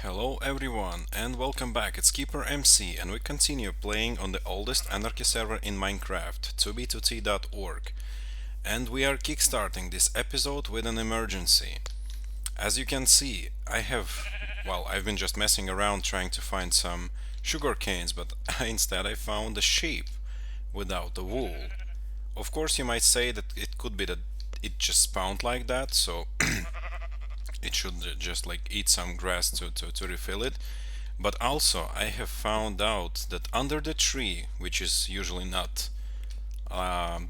Hello everyone and welcome back. It's KeeperMC and we continue playing on the oldest anarchy server in Minecraft, 2b2t.org. And we are kickstarting this episode with an emergency. As you can see, I've been just messing around trying to find some sugar canes, but instead I found a sheep without the wool. Of course you might say that it could be that it just spawned like that, so it should just like eat some grass to refill it. But also I have found out that under the tree, which is usually not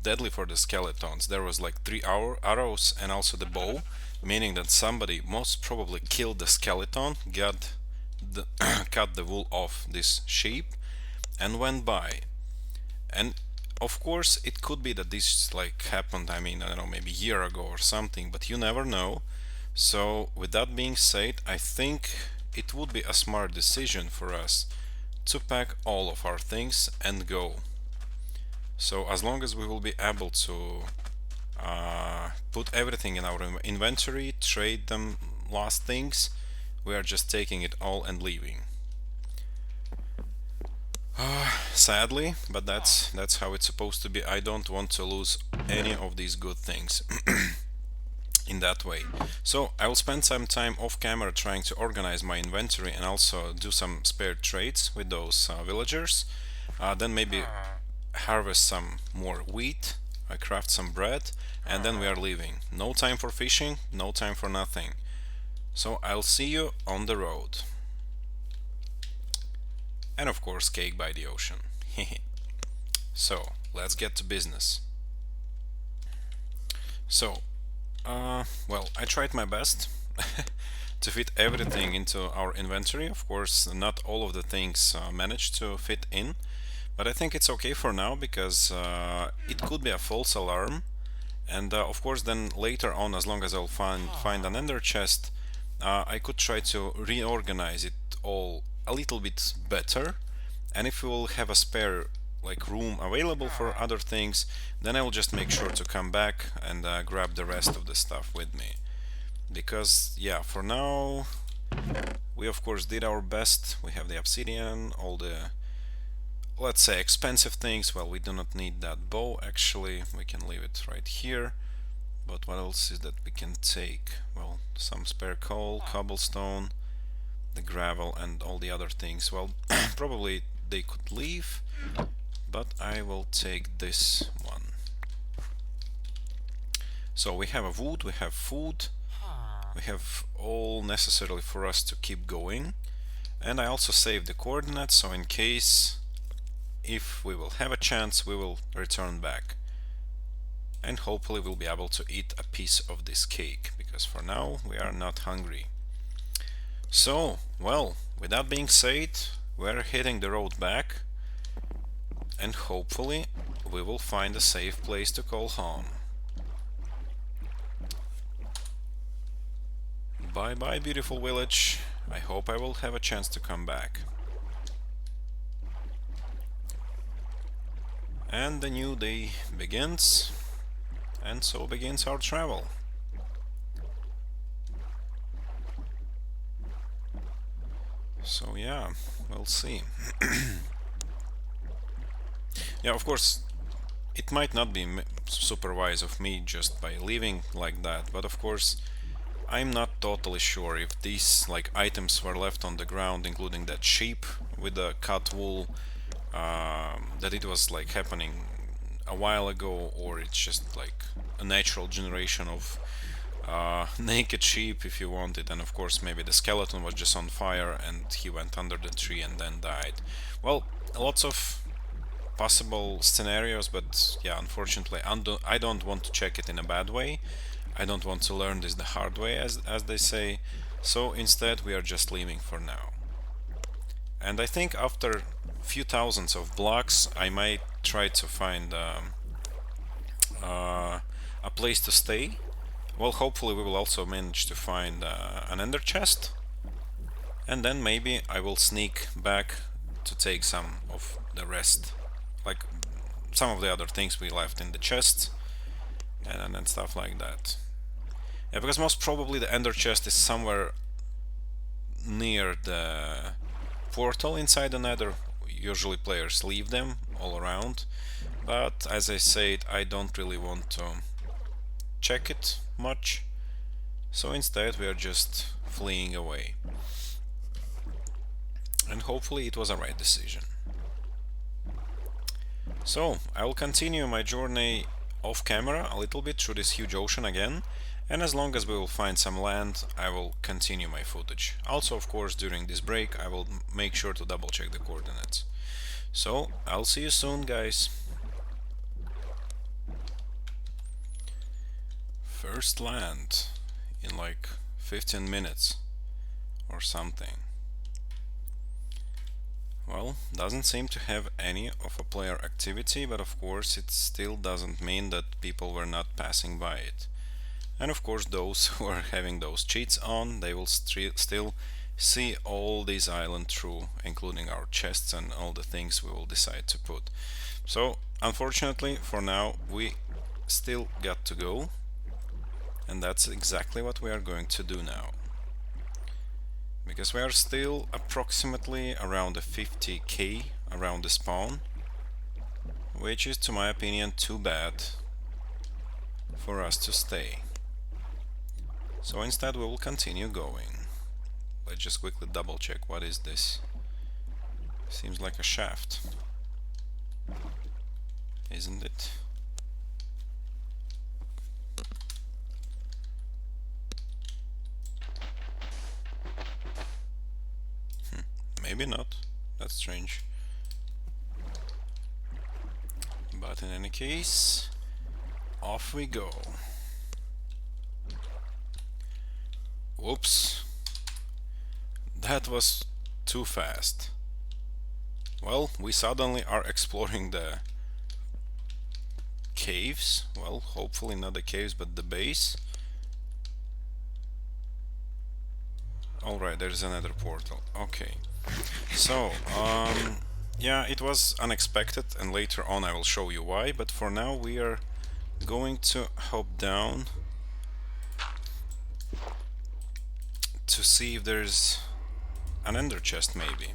deadly for the skeletons, there was like three arrows and also the bow, meaning that somebody most probably killed the skeleton, got the cut the wool off this sheep and went by. And of course it could be that this like happened, I don't know, maybe a year ago or something, but you never know. So with that being said, I think it would be a smart decision for us to pack all of our things and go. So as long as we will be able to put everything in our inventory, trade them last things, we are just taking it all and leaving. Sadly, but that's how it's supposed to be. I don't want to lose any of these good things in that way. So I will spend some time off camera trying to organize my inventory and also do some spare trades with those villagers. Then maybe harvest some more wheat, I craft some bread, and then we are leaving. No time for fishing, no time for nothing. So I'll see you on the road. And of course cake by the ocean. So let's get to business. So well, I tried my best to fit everything into our inventory. Of course, not all of the things managed to fit in, but I think it's okay for now because it could be a false alarm. And of course, then later on, as long as I'll find an ender chest, I could try to reorganize it all a little bit better. And if we will have a spare like room available for other things, then I will just make sure to come back and grab the rest of the stuff with me. Because yeah, for now we of course did our best. We have the obsidian, all the, let's say, expensive things. Well, we do not need that bow actually, we can leave it right here. But what else is that we can take? Well, some spare coal, cobblestone, the gravel and all the other things. Well, probably they could leave, but I will take this one. So we have a wood, we have food, we have all necessary for us to keep going. And I also saved the coordinates, so in case if we will have a chance, we will return back. And hopefully we'll be able to eat a piece of this cake, because for now we are not hungry. So, well, with that being said, we're hitting the road back. And hopefully we will find a safe place to call home. Bye bye, beautiful village. I hope I will have a chance to come back. And the new day begins, and so begins our travel. So yeah, we'll see. Yeah, of course, it might not be super wise of me just by leaving like that, but of course, I'm not totally sure if these like items were left on the ground, including that sheep with the cut wool, that it was like happening a while ago, or it's just like a natural generation of naked sheep, if you want it. And of course, maybe the skeleton was just on fire and he went under the tree and then died. Well, lots of possible scenarios, but yeah, unfortunately I don't want to check it in a bad way. I don't want to learn this the hard way, as they say. So instead we are just leaving for now. And I think after a few thousands of blocks I might try to find a place to stay. Well, hopefully we will also manage to find an ender chest, and then maybe I will sneak back to take some of the rest, like some of the other things we left in the chest and stuff like that. Yeah, because most probably the ender chest is somewhere near the portal inside the nether. Usually players leave them all around, but as I said, I don't really want to check it much, so instead we are just fleeing away. And hopefully it was a right decision. So I will continue my journey off camera a little bit through this huge ocean again, and as long as we will find some land, I will continue my footage. Also, of course, during this break I will make sure to double check the coordinates. So I'll see you soon, guys. First land in like 15 minutes or something. Well, doesn't seem to have any of a player activity, but of course it still doesn't mean that people were not passing by it. And of course those who are having those cheats on, they will still see all this island through, including our chests and all the things we will decide to put. So unfortunately for now we still got to go, and that's exactly what we are going to do now. Because we are still approximately around the 50k around the spawn, which is, to my opinion, too bad for us to stay. So instead we will continue going. Let's just quickly double check. What is this? Seems like a shaft, isn't it? Maybe not. That's strange. But in any case, off we go. Whoops. That was too fast. Well, we suddenly are exploring the caves. Well, hopefully not the caves, but the base. Alright, there's another portal. Okay. So, yeah, it was unexpected, and later on I will show you why, but for now we are going to hop down to see if there's an ender chest, maybe.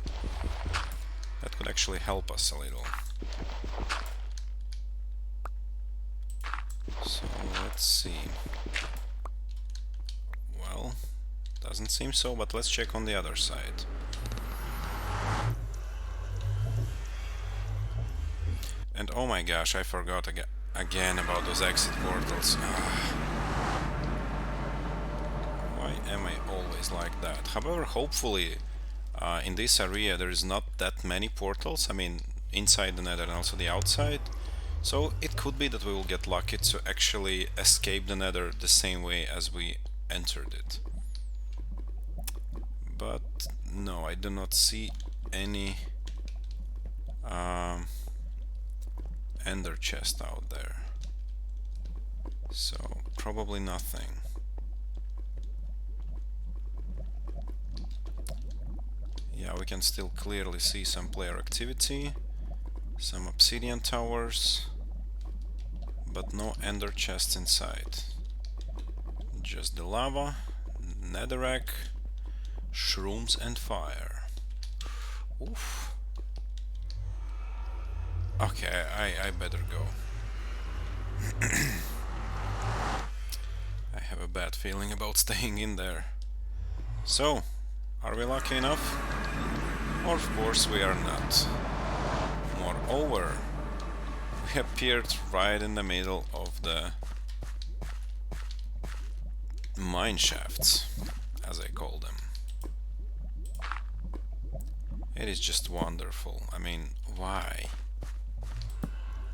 That could actually help us a little. So, let's see. Well, doesn't seem so, but let's check on the other side. And oh my gosh, I forgot again about those exit portals. Why am I always like that? However, hopefully in this area there is not that many portals. I mean, inside the nether and also the outside. So it could be that we will get lucky to actually escape the nether the same way as we entered it. But no, I do not see any ender chest out there, so probably nothing. Yeah, we can still clearly see some player activity, some obsidian towers, but no ender chests inside. Just the lava, netherrack, shrooms and fire. Oof. Okay, I better go. I have a bad feeling about staying in there. So, are we lucky enough? Of course we are not. Moreover, we appeared right in the middle of the mine shafts, as I call them. It is just wonderful. I mean, why?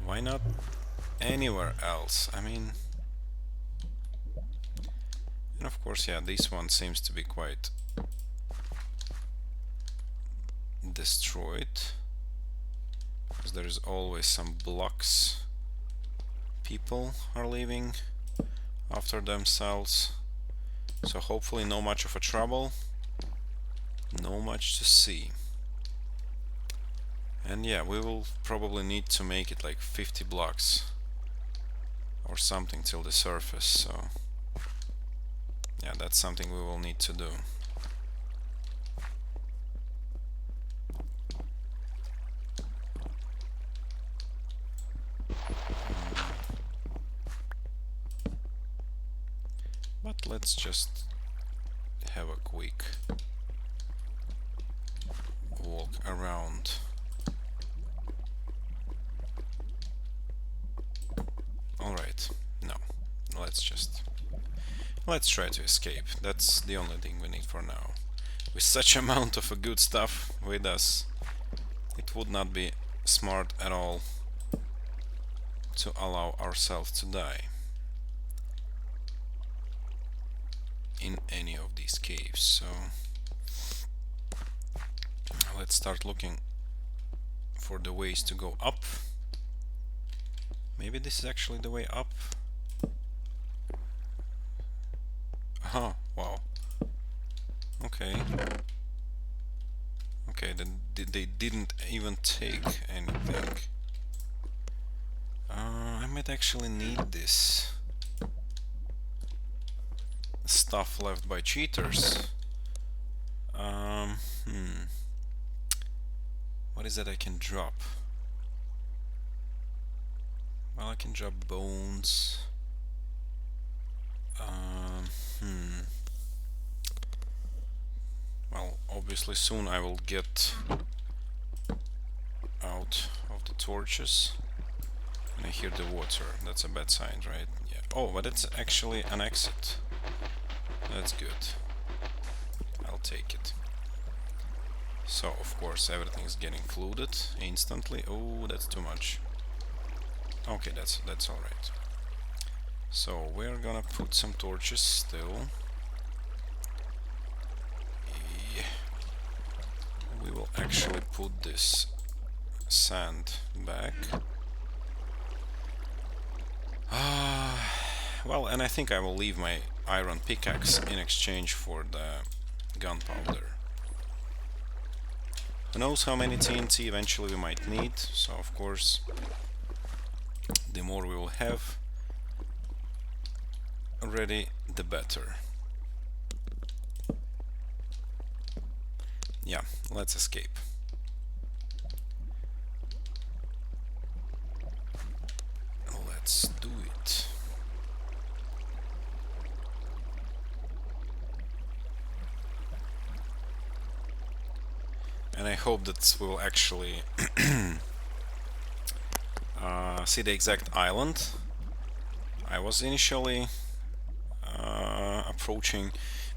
Why not anywhere else? I mean... And of course, yeah, this one seems to be quite destroyed, because there is always some blocks people are leaving after themselves. So hopefully no much of a trouble, no much to see. And yeah, we will probably need to make it like 50 blocks or something till the surface, so yeah, that's something we will need to do. let's just have a quick walk around. Alright, no, let's try to escape. That's the only thing we need for now. With such amount of good stuff with us, it would not be smart at all to allow ourselves to die in any of these caves. So let's start looking for the ways to go up. Maybe this is actually the way up. Aha, wow. Okay. Okay, then they didn't even take anything. I might actually need this stuff left by cheaters. What is that I can drop? Well, I can drop bones. Well, obviously soon I will get out of the torches. And I hear the water. That's a bad sign, right? Yeah. Oh, but it's actually an exit. That's good. I'll take it. So, of course, everything is getting flooded instantly. Oh, that's too much. Okay, that's alright. So, we're gonna put some torches still. Yeah. We will actually put this sand back. Well, and I think I will leave my iron pickaxe in exchange for the gunpowder. Who knows how many TNT eventually we might need, so of course the more we will have ready, the better. Yeah, let's escape. Let's do it. And I hope that we will actually see the exact island I was initially approaching,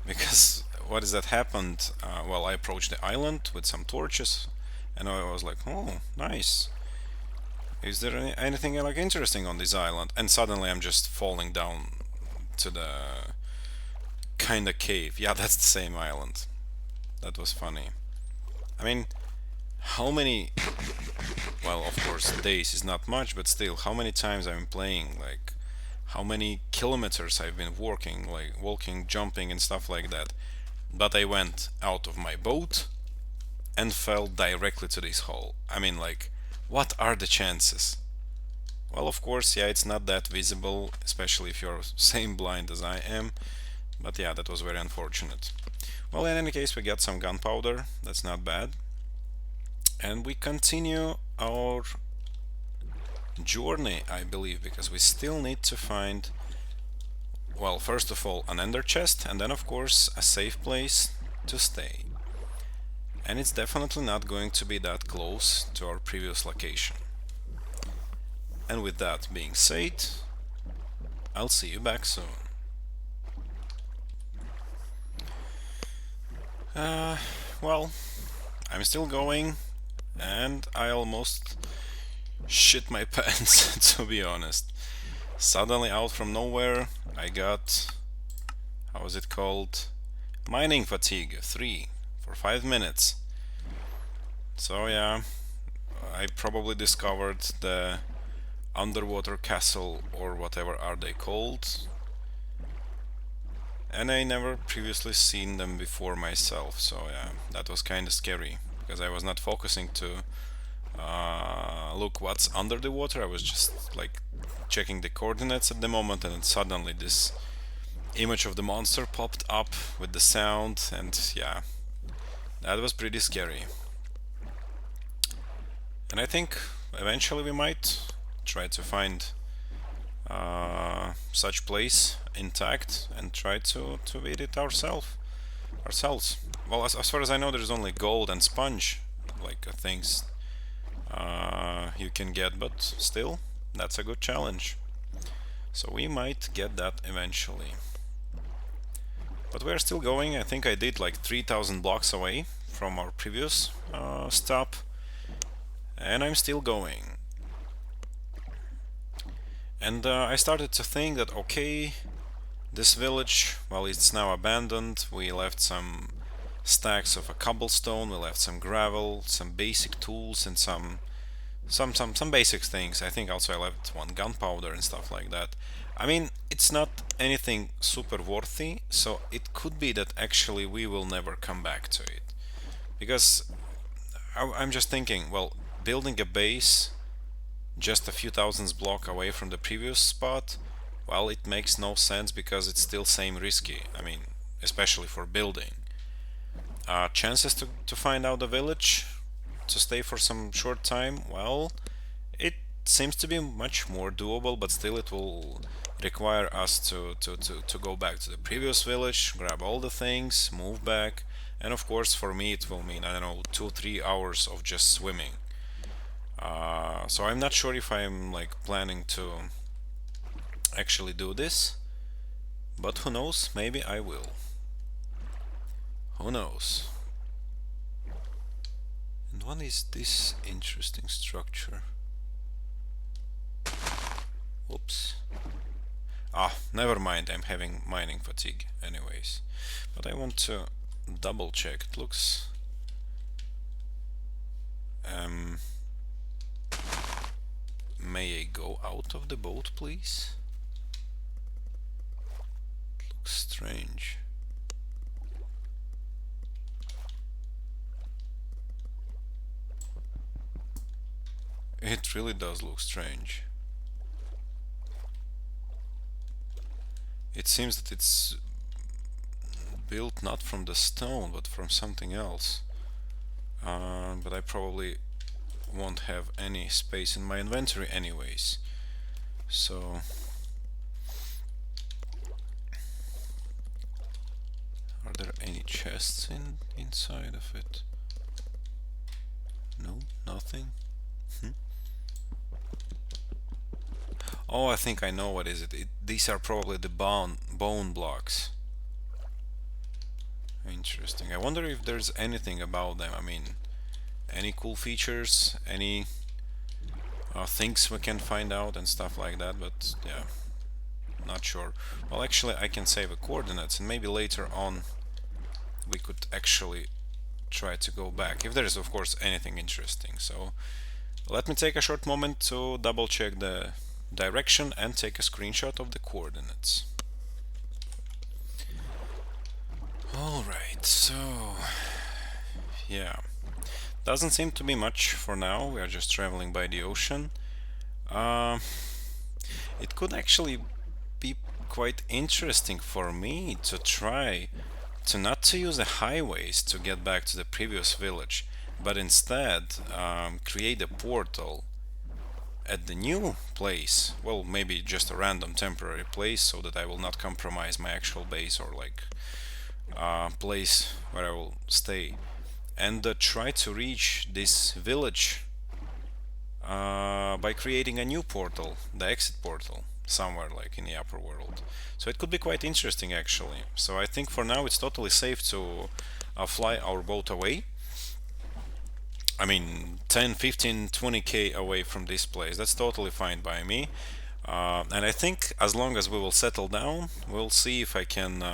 because what is that happened? Well, I approached the island with some torches and I was like, oh, nice. Is there anything like interesting on this island? And suddenly I'm just falling down to the kinda cave. Yeah, that's the same island. That was funny. I mean, how many... Well, of course, days is not much, but still, how many times I've been playing, like, how many kilometers I've been walking, jumping and stuff like that. But I went out of my boat and fell directly to this hole. I mean, like, what are the chances? Well, of course, yeah, it's not that visible, especially if you're same blind as I am. But yeah, that was very unfortunate. Well, in any case, we got some gunpowder. That's not bad. And we continue our journey, I believe, because we still need to find, well, first of all, an ender chest, and then, of course, a safe place to stay. And it's definitely not going to be that close to our previous location. And with that being said, I'll see you back soon. Well, I'm still going, and I almost shit my pants, to be honest. Suddenly, out from nowhere, I got, how is it called? Mining fatigue 3 for 5 minutes. So yeah, I probably discovered the underwater castle, or whatever are they called. And I never previously seen them before myself, so yeah, that was kinda scary, because I was not focusing to look what's under the water. I was just like checking the coordinates at the moment, and then suddenly this image of the monster popped up with the sound, and yeah, that was pretty scary. And I think eventually we might try to find such place intact and try to eat it ourselves. Well, as far as I know, there's only gold and sponge, like things you can get, but still, that's a good challenge. So we might get that eventually. But we're still going. I think I did like 3,000 blocks away from our previous stop, and I'm still going. And I started to think that, okay, this village, well, it's now abandoned. We left some stacks of a cobblestone, we left some gravel, some basic tools, and some basic things. I think also I left one gunpowder and stuff like that. I mean, it's not anything super worthy, so it could be that actually we will never come back to it. Because I'm just thinking, well, building a base just a few thousands block away from the previous spot, well, it makes no sense because it's still same risky. I mean, especially for building. Chances to find out the village, to stay for some short time, well, it seems to be much more doable, but still it will require us to go back to the previous village, grab all the things, move back, and of course for me it will mean, I don't know, 2-3 hours of just swimming. So I'm not sure if I'm like planning to actually do this, but who knows, maybe I will. Who knows? And what is this interesting structure? Oops. Ah, never mind, I'm having mining fatigue anyways. But I want to double check. It looks... may I go out of the boat, please? It looks strange. It really does look strange. It seems that it's built not from the stone, but from something else. But I probably won't have any space in my inventory anyways. So... are there any chests inside of it? No, nothing. Oh, I think I know what is it. These are probably the bone blocks. Interesting. I wonder if there's anything about them. I mean, any cool features, any things we can find out and stuff like that, but yeah, not sure. Well, actually I can save the coordinates and maybe later on we could actually try to go back, if there is of course anything interesting. So let me take a short moment to double check the direction and take a screenshot of the coordinates. Alright, so yeah, doesn't seem to be much for now. We are just traveling by the ocean. It could actually be quite interesting for me to try to use the highways to get back to the previous village, but instead create a portal at the new place. Well, maybe just a random temporary place so that I will not compromise my actual base or like place where I will stay, and try to reach this village by creating a new portal, the exit portal, somewhere like in the upper world. So it could be quite interesting actually. So I think for now it's totally safe to fly our boat away. I mean 10, 15, 20k away from this place. That's totally fine by me. And I think as long as we will settle down, we'll see if I can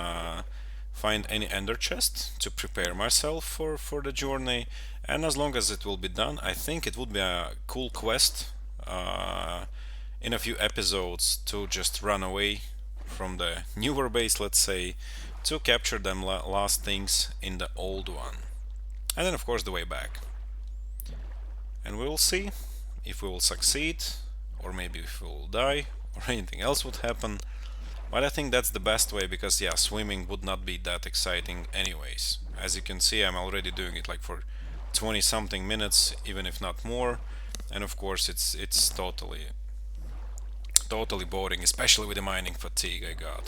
find any ender chest to prepare myself for the journey. And as long as it will be done, I think it would be a cool quest in a few episodes to just run away from the newer base, let's say, to capture them last things in the old one. And then of course the way back. And we will see if we will succeed, or maybe if we will die, or anything else would happen. But I think that's the best way, because yeah, swimming would not be that exciting anyways. As you can see, I'm already doing it like for 20 something minutes, even if not more. And of course it's totally totally boring, especially with the mining fatigue I got.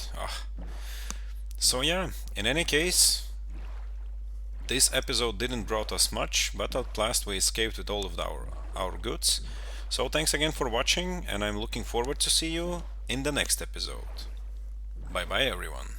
So yeah, in any case, this episode didn't brought us much, but at last we escaped with all of our goods. So thanks again for watching, and I'm looking forward to see you in the next episode. Bye bye everyone.